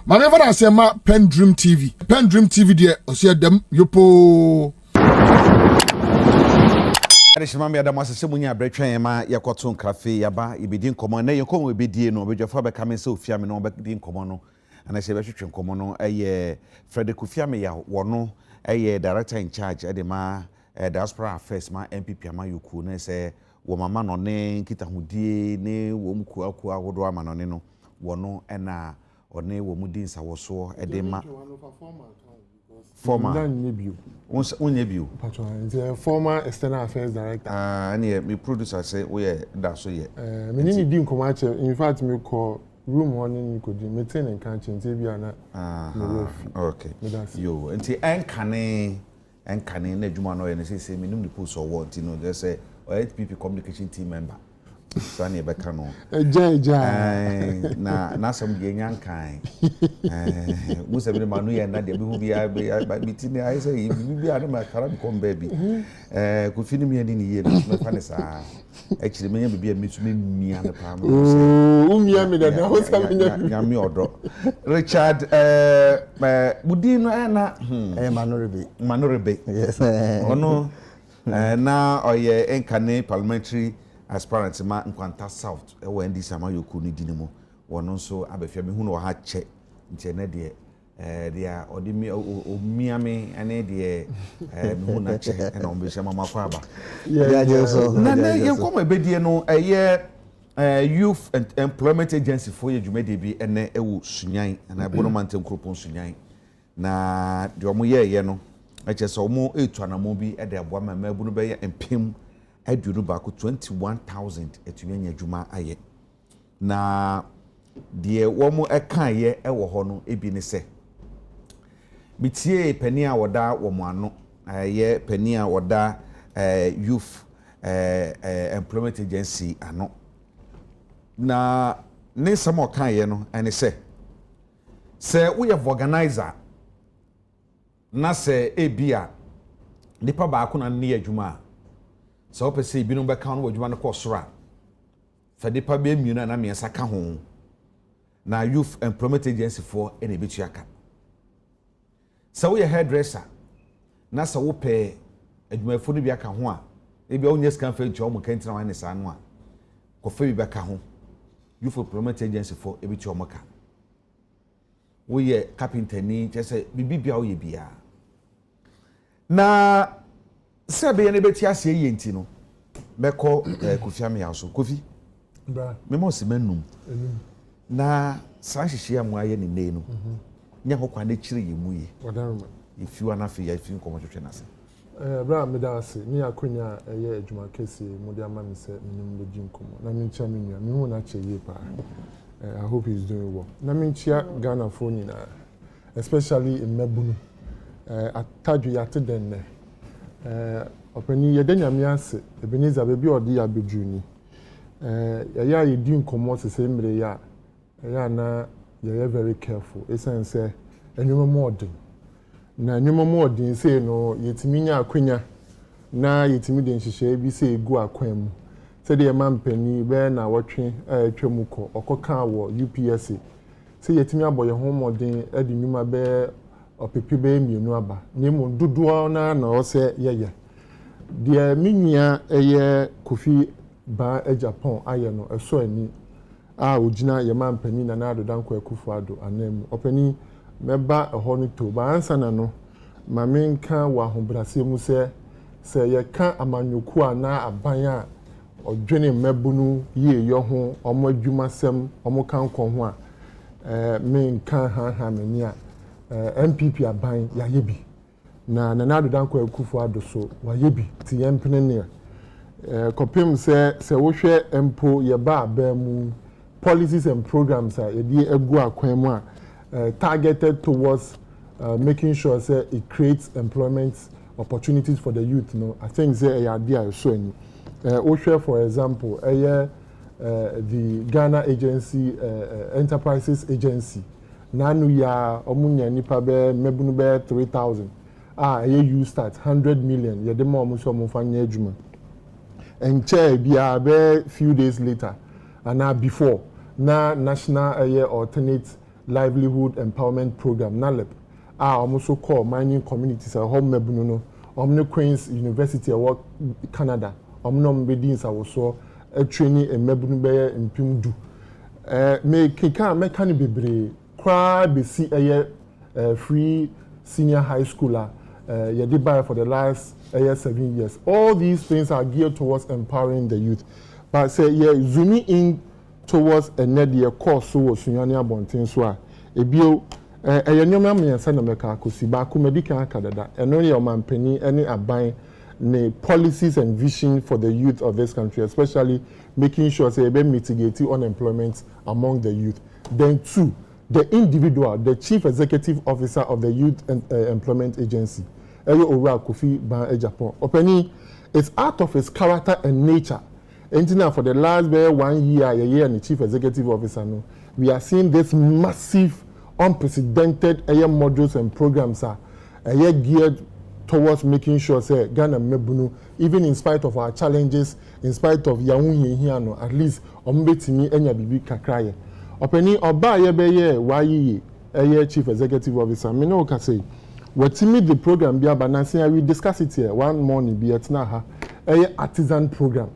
Manever I say ma PENDREAM TV. PENDREAM TV there, osia dem yopo. Adishima me adam asese munya bretwen ma yakoto nkrafe yaba ibedi nkomo na yenkomo ebedie no obedwafo be kame se ofia me no obedi nkomo no ana se be hwetwe nkomo no Fredrick ofia me ya wono director in charge edema diaspora affairs ma NPP ama yoku na se wo mama no ne kita hodie ne wo mku aku ahodo ama no ne no wono na one wo mudi nsawoso edema former former external affairs director. And me producer say we that so ye. Me need di nkomo ache. In fact me call room one ni ko di meeting and kan chinti bia na. Okay. Yo, enti enkane na adwuma no ye na say me num the post or what, you know, they say NPP communication team member. Sani ebeka no. Na some ye nyankan. Musa bi manu ye na de bi hu bia bitini ai say bi anu ma kara bi kom baby. Ko fini mi ani ni ye me fa ne sa. Actually me bi bia mitumi mia na pa mo. Umia me da ho sa me nya mi odo. Richard budi no na manuribe. Yes. Ono na oye enkane parliamentary aspirant ma nkwanta south e wo NDC ama yoku ni dinimo wono nso abafia me hu no ha che nche na de dia odimi omiame ane de me hu na che na ombe shama makwaba na yenkom ebedie no youth and employment agency for yedwumade bi ene ewu sunyan na bonomantem kropon sunyan na de omo ye no eche so omo etuanamo bi e de aboa ma bu no be ye empem aduru baako 21,000 etumi anya dwuma aye na de womo eka ye ewo ho no ebi ne se bitie pani a woda womo ano aye pani a woda youth employment agency ano na ne samo kan ye no ene se we have organizer na se ebia nipa baako na ne adwuma so opese binu be kan no adwuma no kosora fa nipa be mienu na miensa ka ho na youth employment agency for ene betu aka so we hairdresser na so wo pe adwuma fo no bi aka ho a e bi onye scan fa ncho mo kantina wan ne sa no a ko fa bi be ka ho youth employment agency for e betu omoka wo ye carpenter ni chese bibia wo ye bia na sebe ne beti ase ye nti no meko Kofi ame yaso Kofi bra me mo se manum na san hihie amu aye ne nei no nya ho kwa na kire ye mu ye wadaruma ifi wana fe ya ifi nkomo hwehwe na se bra me da ase ni akonya eye adwuma kese mo de ama me se menim be jinkomo na me ncha me nua me hu na che ye pa I hope he's doing well na me ncha Ghana for nyina especially in Mebunu atadwe yate den ne openi yedanyame ase Ebenezer bebi odi ya bedruni ya yedi nkomo sese mre ya na ya very careful esense enwuma modern na enwuma modern say no yetimi nya akwanya na yetimi de nhihye bi say egu akwan mu se de mampani be na wotwe atwamuko okoka wo UPSA se yetimi aboye ho modern edi nwuma be opepi be mienu aba nemu dodoa na ose yeye de minia eye Kofi ba Japan aye no eso ani a ogina ye mampani na adodan kwa Akufo-Addo anam opani meba eho no to ba ansa na no mamenka wa hobrase mu se ye ka amanyoku ana aban a odwene mebunu ye yo ho omo adwumasem omo kan kon ho a menka ha mani a NPP aban ya yebi na adodan kwa Akufo-Addo so wa yebi ti yempene ne kopim se wo hwe empo ye ba abamu policies and programs are egu akwan mu a targeted towards making sure say it creates employment opportunities for the youth. No, I think say a idea so any. For example, the Ghana Agency Enterprises Agency. Nanu ya omunya nipa be mebunu be 3,000. You start 100 million. Ya demo omuso omufanya ejuma. And chair be few days later and now before na national alternate livelihood empowerment program NALEP also call mining communities home mebuno no Queen's University of Canada no bedins also training and mebunu be impimdu me keka me kan bebre kwa be see free senior high schooler you did buy for the last 7 years. All these things are geared towards empowering the youth. But say zooming in towards a nedia course so sunyani abontin so a bio nyoma me yansa na meka kosi ba ko medical kadada eno ye omampani any aban ne policies and vision for the youth of this country, especially making sure say be mitigating unemployment among the youth. Then two, the individual, the chief executive officer of the Youth Employment Agency, Eyo Owura Kofi Ban Japan. Openi, it's out of his character and nature. And now for the last 1 year, and the chief executive officer, no, we are seeing this massive, unprecedented modules and programs are geared towards making sure say Ghana mebunu, even in spite of our challenges, in spite of yaunye here, no, at least ombetimi enya bibi kakraye. Openi oba yebeye YEA chief executive officer me no ka say watimi the program bia bananse we discuss it here one morning be etna ha artisan program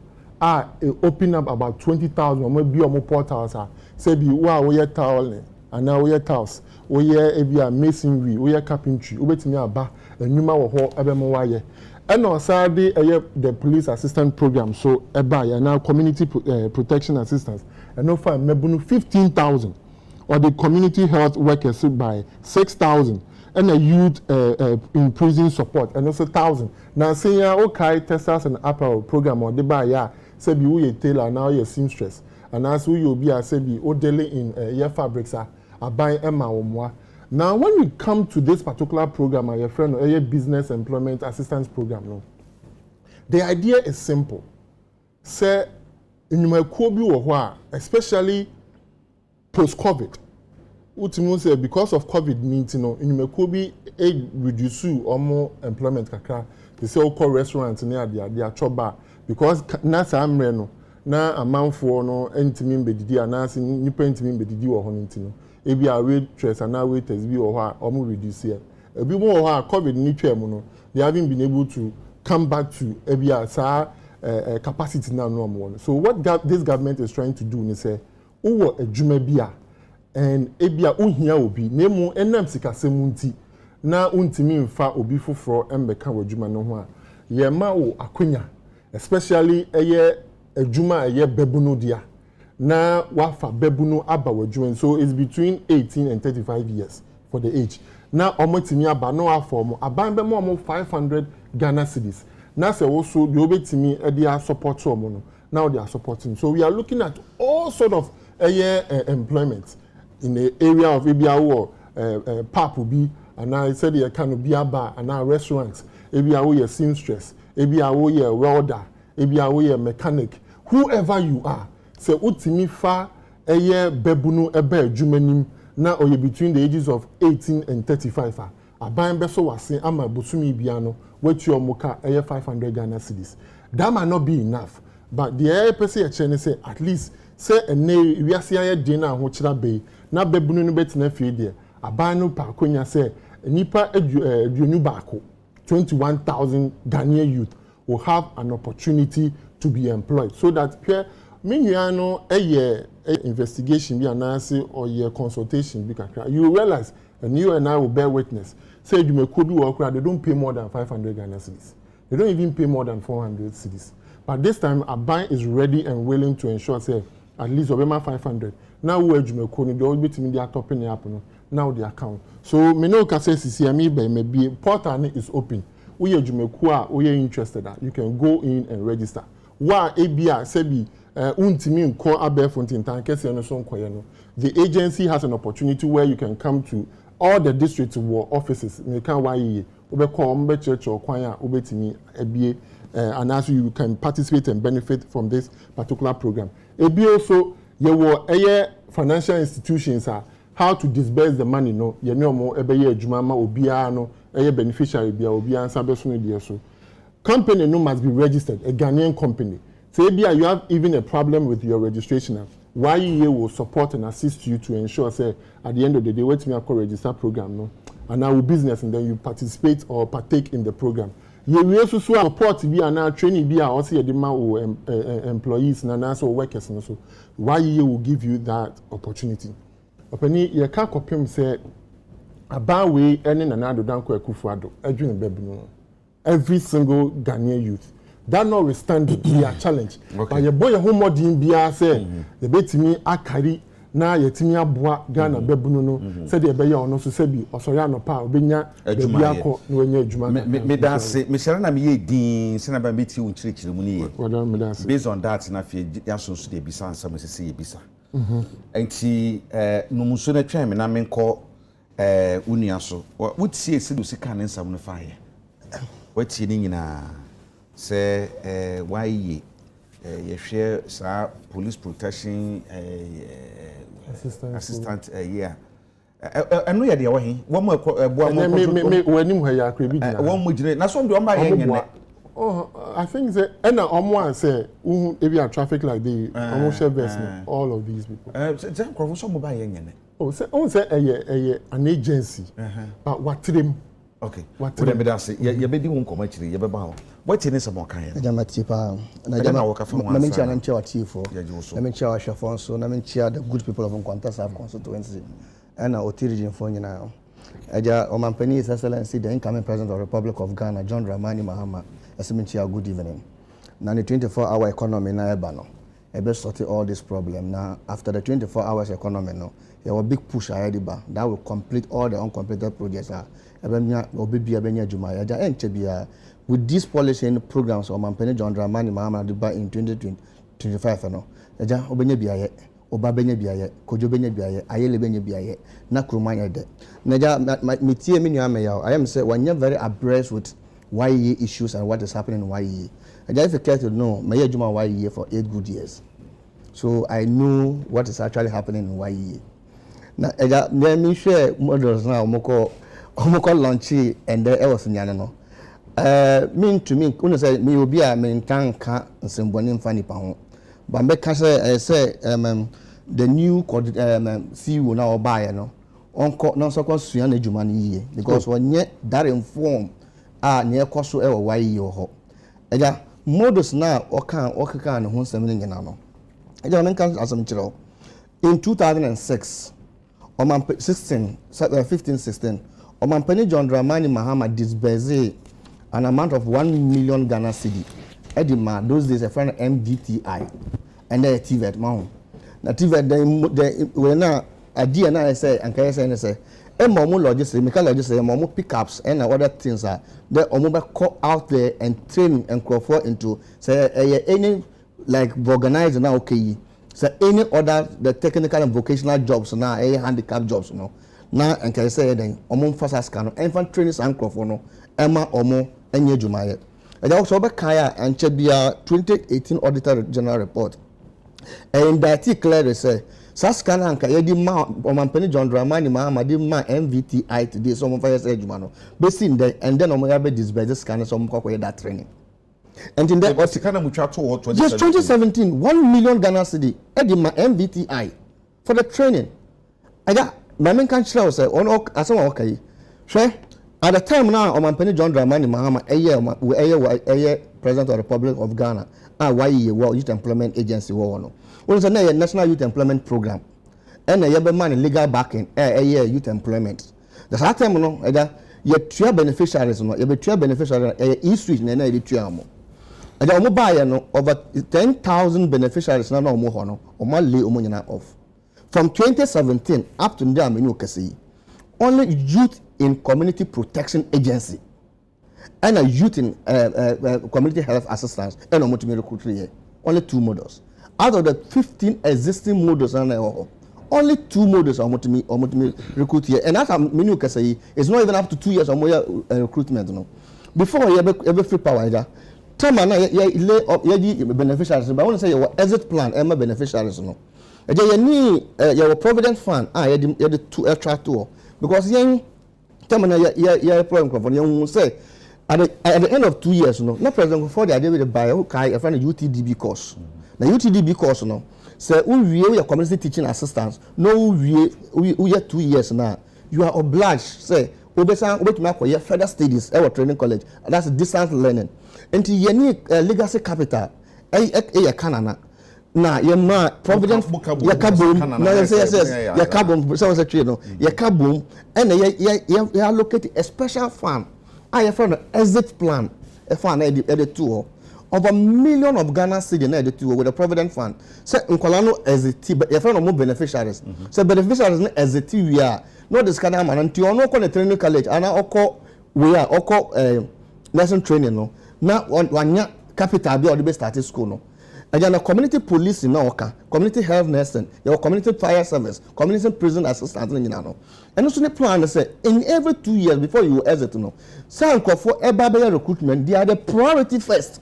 open up about 20,000 or maybe omo portals say bi we ye towel and now we tiles we ye ebia masonry we ye carpentry obetimi aba enuma wo ho ebemo waye and also the police assistant program so eba now community protection assistance and offer mebunu 15,000 or the community health workers by 6,000 and a youth in prison support and also 1,000 now say okay testers and apparel program or the buy say be we tailor now you seamstress and as we will be say be odele in your fabrics are buying emma omwa. Now, when we come to this particular program, your friend, a business employment assistance program, no, the idea is simple. Say, in my especially post-COVID, say because of COVID-19, in my reduce or more employment kakra. They say call restaurants near their choba because na samreno na amount for no entimin bedidi anasi nipa entimin bedidi wo ho ntino. Ebi a waitress and now waiters be or reduce here. A bit more COVID ni they haven't been able to come back to ebia capacity now no more. So what this government is trying to do is say, "Uwo ejumebia and ebia unhia obi nemu enam sikasemunti na untimi mfa obi foforo embeka wajuma no ho a ye ma wo akonya especially ejuma bebuno dia." Na wafa bebuno aba wajuwen so it's between 18 and 35 years for the age. Na omotimi aba no aform aban be mo 500 Ghana cedis. Na se also the obetimi they are support no. Now they are supporting. So we are looking at all sort of employment in the area of Ebiawo papu and I said there can be aba and now restaurants Ebiawo seamstress Ebiawo welder Ebiawo mechanic whoever you are. Se utimi fa bebunu ebe jumenim na oye between the ages of 18 and 35 aban beso wase ama bosumi biano wetu omoka 500 Ghana cedis. That might not be enough, but the person say at least say ene wiase aye din na ho kira be na bebunu no betina fie de aban no pa konya say nipa aduonu baako 21,000 Ghanaian youth will have an opportunity to be employed so that Minuano investigation be anansi or your consultation be kakra. You realize, and you and I will bear witness. Say you may could be work they don't pay more than 500 Ghana cedis. They don't even pay more than 400 cedis. But this time, Aban is ready and willing to ensure say at least Obama 500. Now where you may call they will be to me they are topping up now the account. So me no can say CCME by maybe portal is open. We are Jumekua, we are interested that you can go in and register. Wa ABA sebi untimi nko abefontin tankese no so nkoye no. The agency has an opportunity where you can come to all the district offices. Me kan YEA. Obeko mbe church or kwanya obetimi ebie and as you can participate and benefit from this particular program. Ebi also ye financial institutions are how to disburse the money no. Ye no mo ebeye adwuma ma obia no beneficiary bia obia ansa beso no die so. Company no must be registered, a Ghanaian company. Say you have even a problem with your registration. YEA will support and assist you to ensure, say, at the end of the day, wait me a register program, no, and our business, and then you participate or partake in the program. You will also support be and training be also the employees and also workers, and so YEA will give you that opportunity. Openi you can't copy say about way any another danko ekufuado edwin bebuno every single Ghanaian youth. That notwithstanding, we are challenged. Okay. But your boy, your home modern BR say, the bet me a carry now your timia bois Ghana bebuno said the bayer on also sebi or Soriano pa binya biako no nye juma. Me that say me sharana me din sena ba meti un chiri muni. Based on that na fe yaso so de bisa ansam se ye bisa. Enti no muso na twa me na me nko unia so. What see se do sika ne nsam no fa ye. What see ni nyina say YEA you share sa police protection assistant yeah anu ya de wa hin wo mo boa mo me wanim ha ya akra bi dina wo mo gire na so de o ma ye nyene I think say na omo say if you are traffic like the omo share best all of these people say crofo so mo ba ye nyene say an agency but what them. Okay. What do you say? You be doing come actually. You be bound. What is some more kind? I am a tipa. I am a worker from one. I mean, I'm chair chief. I mean, chair chauffeur. So I mean, chair the good people of Nkwanta South constituency. And I origin for you now. I just my company His Excellency the incoming President of the Republic of Ghana, John Dramani Mahama. I mean, chair good evening. Now the 24-hour economy na ebano. I best sort all this problem. Now after the 24 hours economy, no, there was a big push ahead. That will complete all the uncompleted projects. With these policy and programs of Mampene John Dramani Mahama in 2025, no, Obenya biaye, Obabenya biaye, Kojo benya biaye, Ayele benya biaye, Nakrumanya de. Naja, Mitie Minyamea, I am say when you're very abreast with YEA issues and what is happening in YEA. I just care to know, Mayor Juma YEA for 8 good years. So I know what is actually happening in YEA. Now, let me share models now, Moko launchy and there was no. Mean to me, couldn't say me will be a main tanka and some one funny pound. But make say the new CEO now buy no on so called Suyane Jumani because when yet that inform near Cosso or YE or ho. Modus now or can who 7 no. I don't know as some in 2006 or 15-16 Omampeni John Dramani Mahama disbursed an amount of 1 million Ghana cedi. Edima, those days a friend MDTI and then TVET Mount. Now TVET they were now a DNA say and say momo logistics, mechanical logistics, momo pickups and other things are they omo call out there and train and crowd into say any like organized now okay. So any other the technical and vocational jobs now handicap jobs no. Now and can say then omo fasa scan infant training and no Emma omo enye jumaye. And also be kaya and chebia 2018 auditor general report. And that clearly say Saskana and Kayedi Ma Omampeni John Dramani Mahama di ma MVTI today so mo fire say jumano. Basing there and then omo yabe disbursed scan so mo kwakwa that training. And in that what kind of muchacho or 2017 1 million Ghana cedi edima MVTI for the training. Aga my main country say on asama okay. Sure at the time now Omampeni John Dramani Mahama a President of the Republic of Ghana YEA Youth Employment Agency no. What is a National Youth Employment Program and a man legal backing youth employment. The last time no you three beneficiaries no you be three beneficiaries e-street na e tuamo. And omo buy no over 10,000 beneficiaries na omo ho no omo lay omo nyina off. From 2017 up to now menu kase only youth in community protection agency and a youth in community health assistance and omo to recruit here only 2 models out of the 15 existing models only 2 models omo to recruit here and that menu kase is not even up to 2 years omo recruitment no before you ever free power either time na lay up beneficiaries but I want to say your exit plan am beneficiaries no you need your provident fund you the 2 extra tour because yen time na ya problem for you say at the end of 2 years no president for the idea with the buy who kai a friend UTDB course na UTDB course no say we community teaching assistants no we 2 years now you are obliged say obesa obetuma akoye further studies our training college that's distance learning until you need legacy capital kanana na ye ma provident yakabom na yes yakabom so say tree no yakabom and you allocate a special fund I found an exit plan a fund at the two of $1 million of Ghana cedi na the two with a provident fund say nkolano exit but you found no beneficiaries so beneficiaries na exit we are no this kind of man until you no call training college and we are lesson training no na wanya capital be or the start school no again community police na oka community health nursing your community fire service community prison assistance na no and so the plan say in every 2 years before you exit no say for every recruitment they are the priority first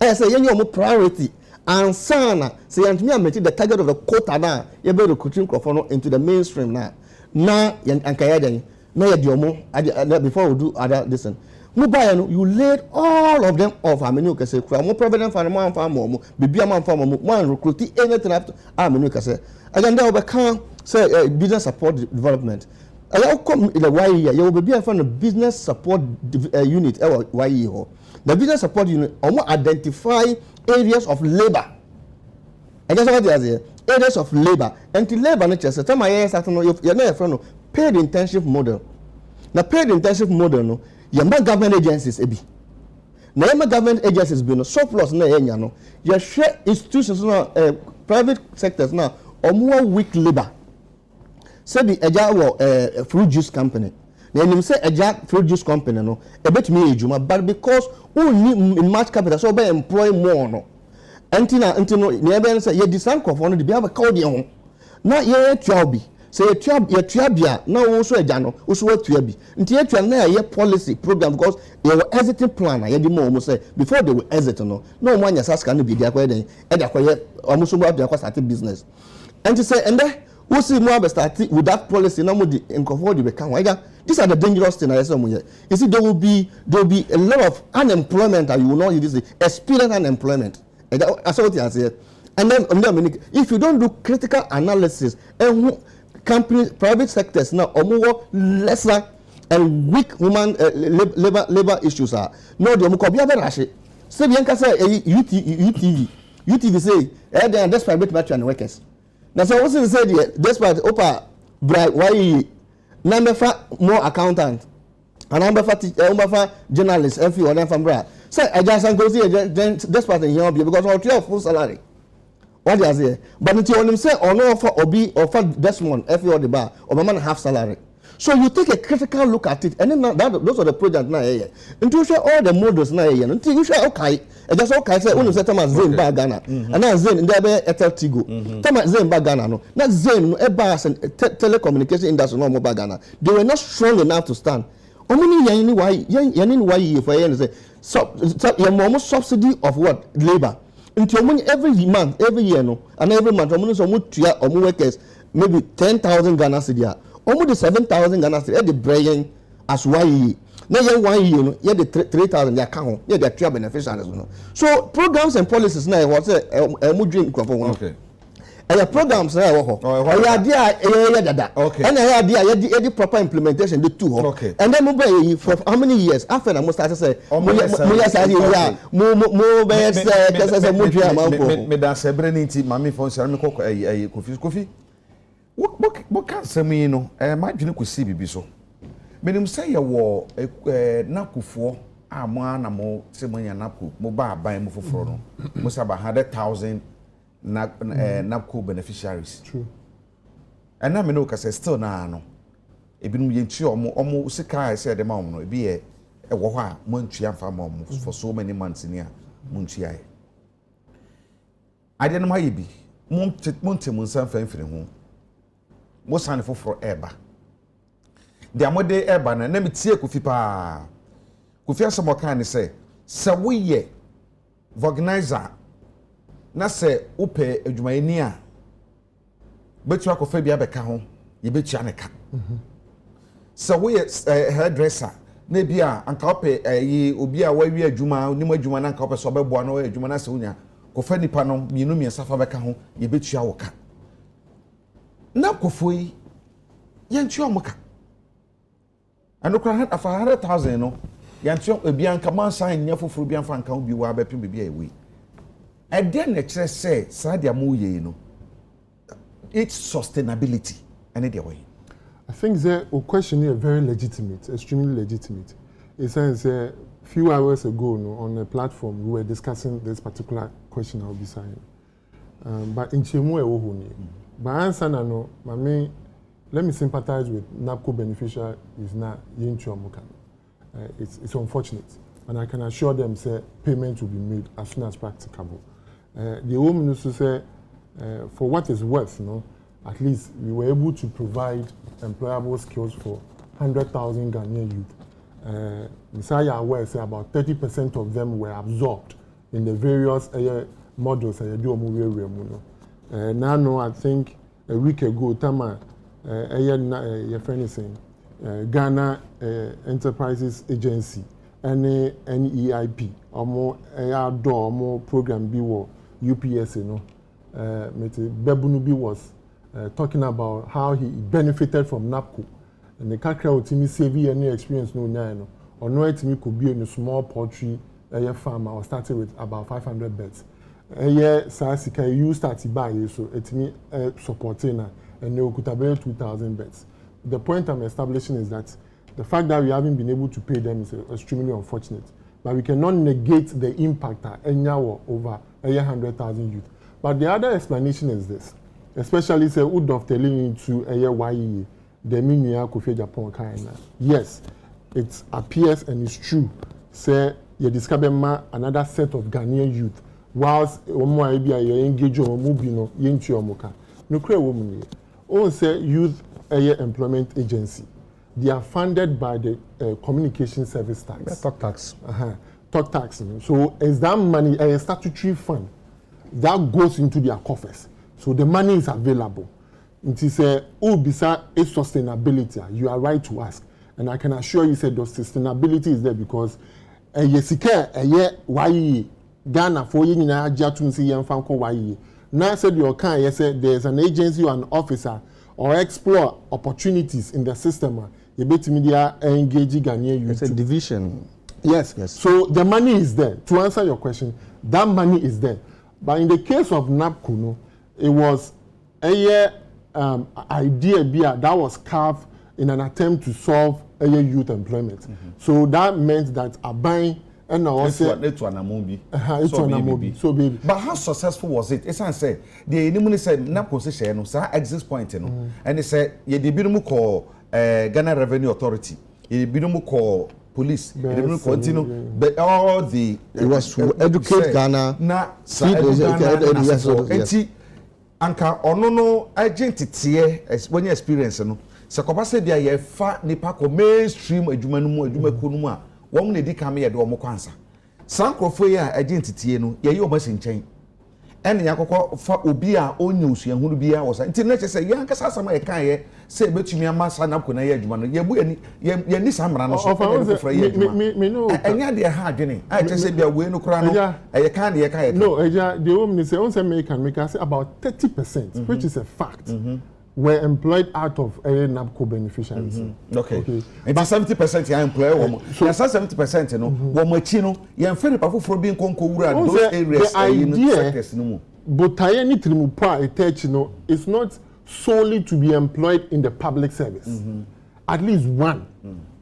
I say you priority and sana say antimi meet the target of the quota na you be recruiting crofo into the mainstream na ankaya den na ye diomo before we do other listen mobile you laid all of them off amenu kase kura mo provident fund mo amfa mo bibia mo amfa mo recruit anything up amenu kase again there we can say business support development I come in the YEA you will be from the business support unit YEA the business support unit identify areas of labor I guess what they are here areas of labor and the labor nature say time I start no you know from paid internship model na paid internship model no yamba government agencies ebi na yamba government agencies be no surplus na enya no you share institutions na private sectors na omo weak labor say the eja wo fruit juice company na enim say eja fruit juice company no e betumi ejuma but because only in much capital so be employ more no antino na ebe say ye design crop no de be have call de ho na ye tua bi say ye tua bia na wo so eja no wo so tua bi nti ye tua na ye policy program because ye exiting plan na ye di mo say before they will exit no na mo anya saska no bi dia kwa den e da kwa ye omo so mo dia kwa start business and say and we see more start with that policy na mo di nkofo di be kan wa these are the dangerous things I say mo here you see there will be a lot of unemployment and you will not use this experience unemployment and that's what I say and then if you don't do critical analysis and companies private sectors now or lesser and weak human labor issues are no they mo ko bia be rashi say bien ka say UTV say then that's private match and workers now so what say there despite opa bright YEA number more accountant and number for journalists and few other from bra say I just go see despite here because all three full salary what they say but until on him say or no for obi or for Desmond every other bar or man half salary so you take a critical look at it and then those are the projects now here until you share all the models now here until you share okay and just okay say when you say Thomas Zain ba Ghana and then Zain in there be Etel Tigo Thomas Zain ba Ghana no na Zain no e ba telecommunication industry no mo ba Ghana they were not strong enough to stand omuni yan why YEA for yan say so your subsidy of what labor until money every month every year no and every month omuni so mo tua omo workers maybe 10,000 Ghana cedi almost the 7,000 Ghana cedi the brain as YEA na ye 1 year no ye the 3,000 they account ye the three beneficiaries no so programs and policies na what say mo dream crop one okay and programs na wo ho ya dia ye dada and ya dia ye proper implementation the two ho and then mo be for how many years after na mo start say mo ya say ya mo be say mo dua ma ko me da sebre ni ti mami fon sare me kokko kofi what can say me no ma dwene ko si bibi so menim say ye wo nakufo mo ana mo se mo nya naku mo ba ban mo foforo no mo saba 100,000 NAPCO beneficiaries. True. And now me know because still na no. Ebinum yentu omo sika I said dem no ebi e wo ho a montu amfa mom for so many months in here montu ai. Ade no maye bi monte monsan fanfiri ho. Mo san foforo eba. De amode eba na me tie kofi pa. Kofi asemo kan ne se wo ye organizer na se upe adwumayeni a betu akofa bia beka ho ye betu aneka se wo ye hairdresser na bia anka ope yi obi a wawi adwuma onimu adwuma na anka ope so bebo na adwuma na se unya kofa nipa no mienu miensa fa beka ho ye betua wo ka na kofo yi ye ntua mo ka anokra afa 100,000 no ye ntua ebianka man san nya foforo bianfa nka ho bi wa bepem bibia ewe ede na kire say sa dia mo ye no its sustainability and the way. I think the question is very legitimate, extremely legitimate. It says a few hours ago on the platform we were discussing this particular question I'll be saying. But in Chemu Ewohuni, but answer no, let me sympathize with NAPCO beneficiary is not Yinchu Amukan. It's unfortunate, and I can assure them say payment will be made as soon as practicable. The woman used to say, for what it's worth, at least we were able to provide employable skills for 100,000 Ghanaian youth. Messiah aware say about 30% of them were absorbed in the various models. Now, I think a week ago, Tama, your friend is saying, Ghana Enterprises Agency, NEIP, more program BWO, UPS, Bebunubi was talking about how he benefited from NAPCO. And the Kakra Otimi Sevi any experience no or no Otimi could be in a small poultry farm. I was starting with about 500 beds. Sasika you started by so Etimi supporting and they could have 2,000 beds. The point I'm establishing is that the fact that we haven't been able to pay them is extremely unfortunate. But we cannot negate the impact over 100,000 youth. But the other explanation is this, especially say Udov telling into YEA, the Minya Kofi Japan kind. Yes, it appears and it's true. Say you discover another set of Ghanaian youth, whilst you engage on Mubino, Yinchi Omoka. No clear woman. Oh, say youth employment agency. They are funded by the communication service tax. Talk tax. Talk tax. So is that money a statutory fund that goes into their coffers? So the money is available. It is a sustainability. You are right to ask, and I can assure you that the sustainability is there because YEA Ghana for YEA YEA. Now said your kind, yes, there's an agency or an officer or explore opportunities in the system. You bet media engage Ghanaian youth. It's a division. Yes. So the money is there. To answer your question, that money is there. But in the case of NAPCO, it was a idea that was carved in an attempt to solve youth employment. So that meant that a buying and also so baby. But how successful was it? It's say the enemy said NAPCO say no sir exist point and they said ye the binom call Ghana Revenue Authority, ye binom call police, but all the it was to educate Ghana. Na anka ono no identity when you experience no se kopa se dia ye fa nipa ko mainstream adwuma no mu adwuma ko no mu a wo mo na di kan me ye de wo mo kwansa sankrofo ye identity no ye o masin chen ene yakokọ fa obi a onye osuahunu bia wo sa nti na che se ye anka sasama ye kan ye se betumi ama sanap ko na ye adwuma no ye bu ye ni samra no so me no enya de ha adwene a che se bia we no kura no ye kan de ye kan ye no eja the woman say on say make say about 30%, which is a fact, were employed out of NAPCO beneficiaries. Okay. And 70% are employed woman. So 70% no woman chino ye mfere pa foforo bi nkonko wura those areas in sectors no. But I need to move it's not solely to be employed in the public service. At least one.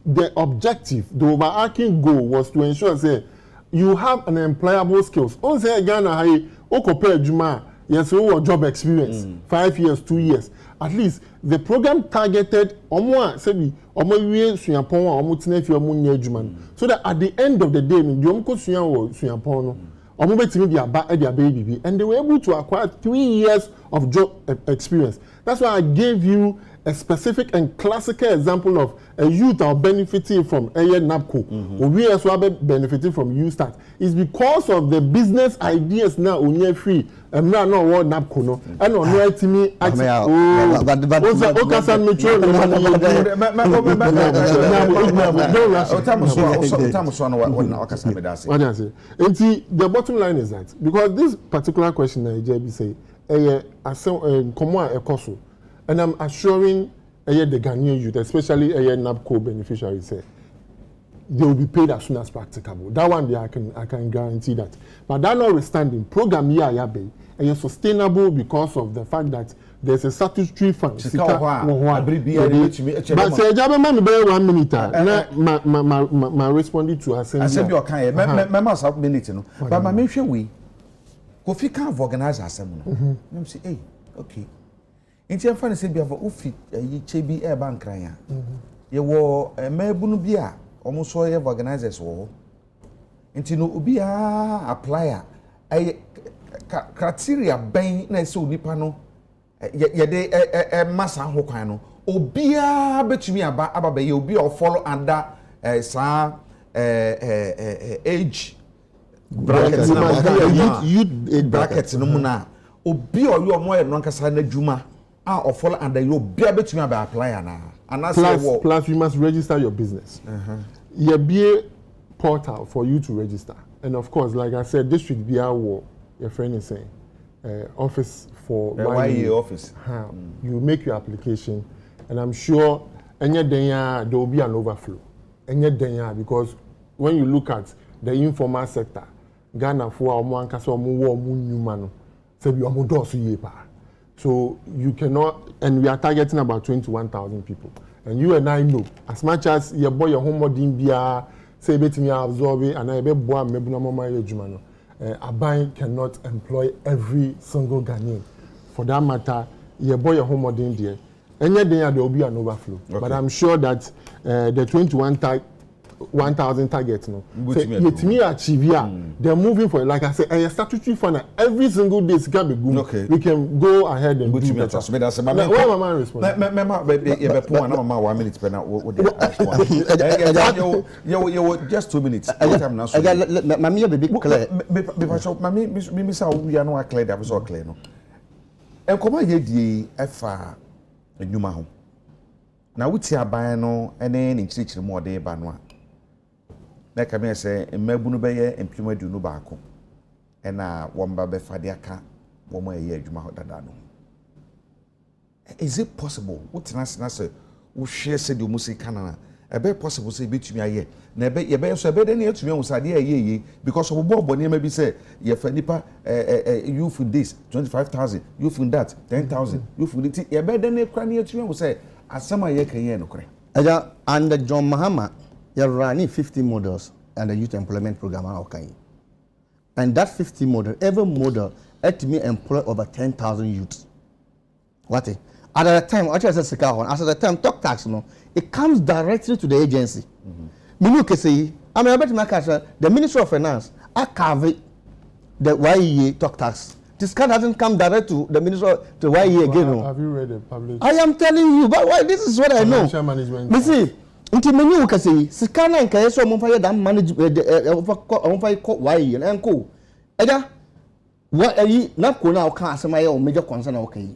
The objective, the overarching goal was to ensure say you have an employable skills. On say Ghana hai o compare juma yes o job experience 5 years 2 years. At least the program targeted omo say omo wie suapon a omo tena fi omo nya adwuma so that at the end of the day the omo ko sua wo suapon no omo betimi dia ba e dia baby and they were able to acquire 3 years of job experience. That's why I gave you a specific and classical example of a youth are benefiting from NAPCO, or we as well benefiting from YouStart, is because of the business ideas now on your free. I'm not no what NAPCO no, and on right to me. The bottom line is that because this particular question I just say, and I'm assuring the Ghanaian youth, especially NAPCO beneficiaries, say they will be paid as soon as practicable. That one day I can guarantee that. But that notwithstanding, program YEA is sustainable because of the fact that there's a statutory fund. But say, Jabba, me 1 minute. My responding to her saying, I said, you can't. Mamma's up minute, no. But my mention we. Kofi can't organize us. I'm say, hey, okay. In time for the same for Ufi, Chebi Air Bank Raya. You were a Mebunubia, almost so you have organizers war. Into no Ubia applier. A criteria bang, nice so nipano. Yade a massa hokano. Obia bet me about you be or follow under age brackets. Youth brackets no muna. Obi or you are more than Kansana Juma. Or follow under you be able to apply now. And plus you must register your business. You be a portal for you to register. And of course, like I said, district be our your friend is saying office for YEA office. You make your application, and I'm sure there will be an overflow. Because when you look at the informal sector, Ghana for so you cannot, and we are targeting about 21,000 people. And you and I know, as much as your boy your homework in Bia, say bet me absorb it, and I be boy mebuna mama yejumano. Abai cannot employ every single Ghanaian. For that matter, your boy your homework in there. And yet there will be an overflow. Okay. But I'm sure that the 1,000 targets, no. They're moving for it. Like I said, a statutory fund every single day can be good. Okay. We can go ahead and do better. Why am I responding? You just 2 minutes. Mammy, be clear. We are not clear. That was all clear. No. And come on, ye FA a new mahon. Now, we see a biano and then in teaching more day banwa. Na kame say mmabunu beye employment du no baako na womba be fadiaka womo eye adwuma hodada no. Is it possible what na say wo hwe se de musika na e be possible say betumi aye na be ye be so be de na etumi wusade aye because of bobo ne ma bi say ye fa nipa you for this 25,000 you for that 10,000 you for it ye be de na kra na etumi wusay asama ye kan ye no kre aja and John Mahama you're running 50 models and the youth employment program. And that 50 model, every model had to me employ over 10,000 youths. What? At the time, as the time, talk tax, no, it comes directly to the agency. The Ministry of Finance, I carve the YEA talk tax. This card hasn't come direct to the Ministry to YEA again. No. Have you read the public? I am telling you, but why? This is what I know. Management. See, until many will say, Sikana and Kayeso Mumfire dam manage YEA and co. Eda, what are you not going now? Can't say or major concern. Okay,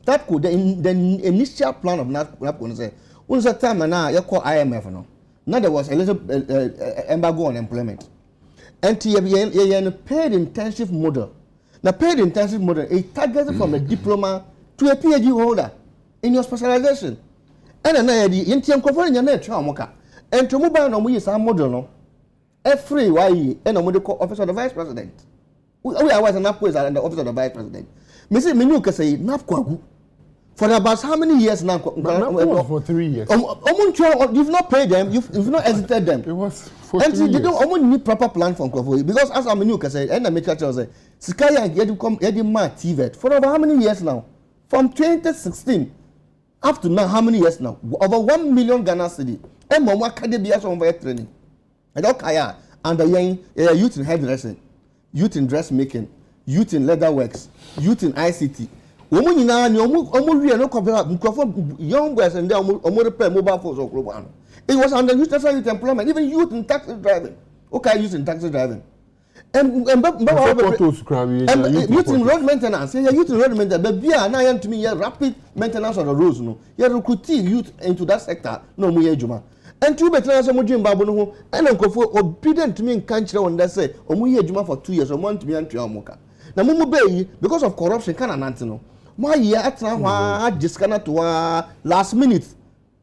that could the initial plan of not going to say, once a time and now you call IMF. No, now there was a little embargo on employment. And TFN paid intensive model. Now, paid intensive model is targeted from a diploma to a PhD holder in your specialization. And then the Indian company in your tramoka. And to move on, we use our model, no? Every YE and a medical office of the vice president. We was an upwards at the office of the vice president. Mrs. Minuka say, Napquagu. For about how many years now? For 3 years. You've not paid them, you've not edited them. It was for 3 years. And they don't need proper plan from Kwafo. Because as Minuka said, and the Mitchell said, Sikaya Yedima TVET for over how many years now? From 2016 up to now, how many years now? Over 1 million Ghana cedi. And Mama Kadebia on training. And okay, and the youth in hairdressing, youth in dressmaking, youth in leather works, youth in ICT. Woman in an almost no copy young boys and down repair mobile phones or global. It was under youth employment, even youth in taxi driving. Okay, using taxi driving. And youth in road maintenance, youth in road maintenance, but we are now to me rapid maintenance of the roads. No, you recruit youth into that sector. No, me Juma. And two better as a Mujim Babu, and Uncle for obedient to me in country on that say, Omuye Juma for 2 years or 1 to be anti-Amoka. Now, Mumu Bay, because of corruption, can Antino. My year at just cannot to last minute,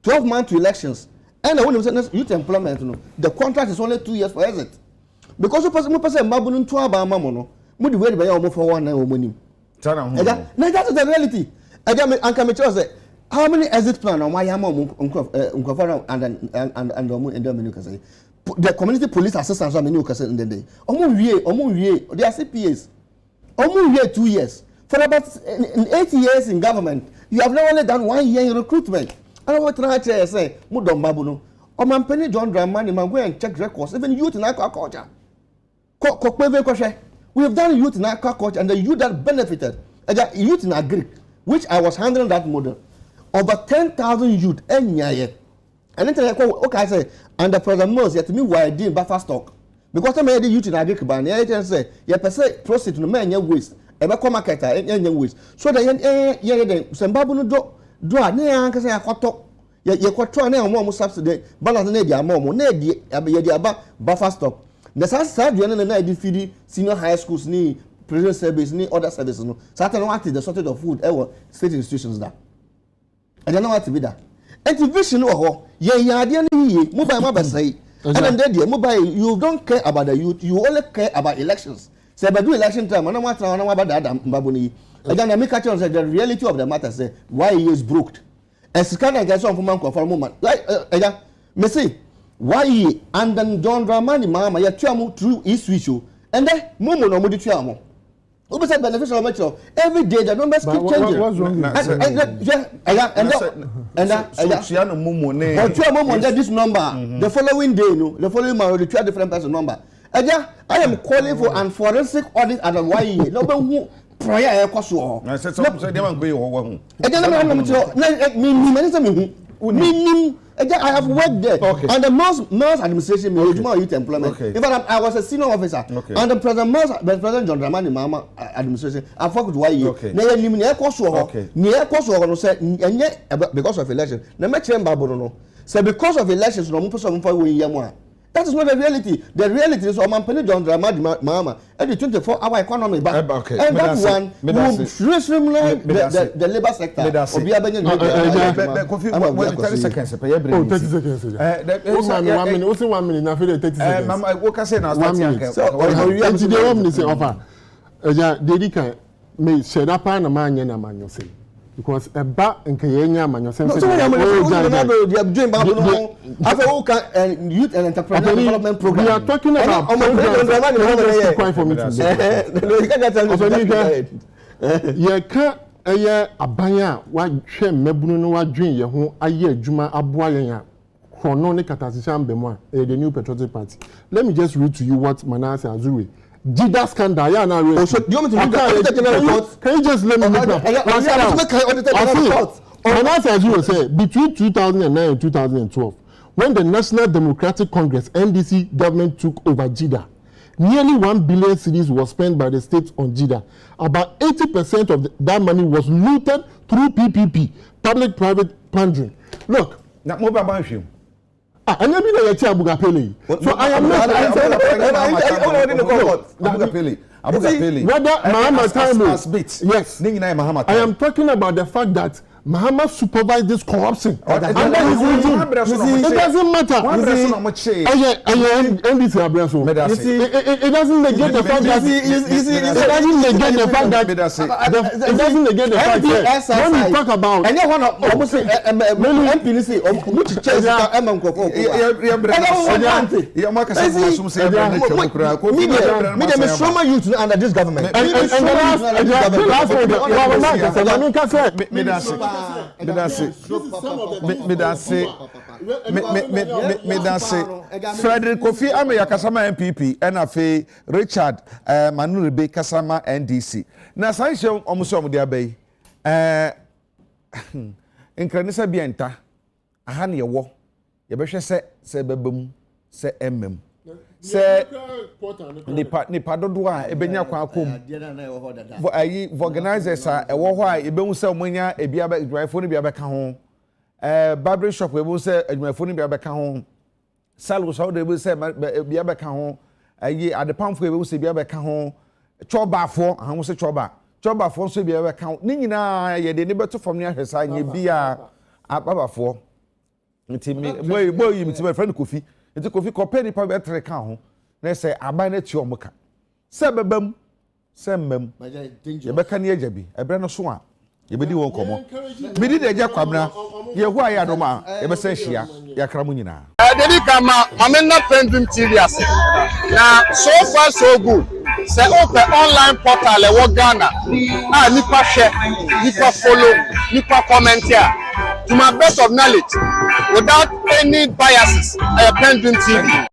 12 months to elections. And I want to say youth employment. The contract is only 2 years for exit. Because of person Babun to our Mamono, would wait by almost for 1 hour money. That is the reality. I got say, how many exit plan on my Uncle and Dominica say? The community police assistance on the new cassette in the day. Omu, they are CPAs. Omu 2 years. For about 8 years in government, you have not only done 1 year in recruitment. I don't want to say, Mudom Babuno. Or my penny John Dramani, my way and check records, even youth in aquaculture. We have done youth in aquaculture and the youth that benefited. I got youth in agri, which I was handling that model. Over 10,000 youth, and then okay, I say, and the President Mose, yet me why I did buffer stock. Because I made the youth in agri, ban, I say, you per se proceed to the man your waste, ever come market, and waste. So the Sembabu do a near Uncle say, I got talk. You quite try now more subsidy, balance nedia more, nedia buffer stock. The sad you and defeat senior high schools, ni prison service, ni other services. No, certain what is the shortage of food, state institutions that. I don't know what to be that. And the vision or mobile say, and then mobile, you don't care about the youth, you only care about elections. Say, but do election time, I don't want about that, Babuni. Again, I make a chance that the reality of the matter say, YEA is broke. And Sikana gets on for a moment. Like, me say, YEA and then John Dramani, Mama, ya tuamu through his issue, and then Momo no Mudi tuamu. Who said beneficial metro every day the numbers keep changing. What's wrong with that? This number, the following day, no, the following month, the 2 different person number. I am calling for an forensic audit at the YEA. No one who prior cost war. I said, so they won't be over. I have worked there. Okay. And the Mars administration, youth employment. Okay. In fact, I was a senior officer. Okay. And the President John Dramani Mama administration, I fought with YEA. Okay. Because of election. So because of elections, no person for YEA. That is not the reality. The reality is Oman John Dramani Mama and the 24-hour economy. Okay. And that one will streamline the labor sector. 30 seconds. 30 seconds. 1 minute. Also 1 minute. Now 30 seconds. Mama, what can I say now? 1 minute. So, today, 1 minute say offer. Dedika me share that pan na man na man say. Because a bat and Kenya man yourself. So they are doing youth and entrepreneur development program. We are talking about quite for me you can't abaya wa hwe mebunu no wa dwen ye ho aye adwuma aboa yen a chrono ne katasishan bemo a the new patriotic party. Let me just read to you what Manase Azuri Jida scandal, yeah, now. Oh, so do you want me to read the report? Can you just let me make that? Manase Azuri said between 2009 and 2012, when the National Democratic Congress (NDC) government took over JIDA, nearly 1 billion cedis was spent by the state on JIDA. About 80% of that money was looted through PPP, public-private PENDREAM. Look, now mobile bank. And you know so I am not whether Mahama time. Yes, I am talking about the fact that Mahama supervised this corruption under his regime. It doesn't matter. It doesn't negate the fact that when we talk about under this government. Fredrick Kofi Ameya Kasama NPP and Richard manuribe Kasama NDC. Na sanction omuso omudi abey nkranisa bi enta aha ne yewo ye behwe se bebam se mm se nipa dodo a ebenya kwa akom ayi organizers a ewo ho a ebehu se omonya ebia ba adwumayfo no bia beka ho barber shop ebehu se adwumayfo no bia beka ho salon so ebehu se bia beka ho ayi adepamfo ebehu se bia beka ho chobafo aha mo se chobafo so bia beka ho ni nyina ye de ne beto fam ne ahwesa nye bia ababafo nti boy yi mti my friend Kofi nti Kofi kopeni pa betre ka ho na se aban na ti omuka se bebam se mmam ye beka ne agya bi ebre no so a ye bedi won komo medi de agya kwabna ye hu ayi adoma ye be san hia ya kra mu nyina dedi kama amena PENDREAM TV ase na so far so good say open online portal e wo Ghana nipa share nipa follow nipa comment here to my best of knowledge without any biases PENDREAM TV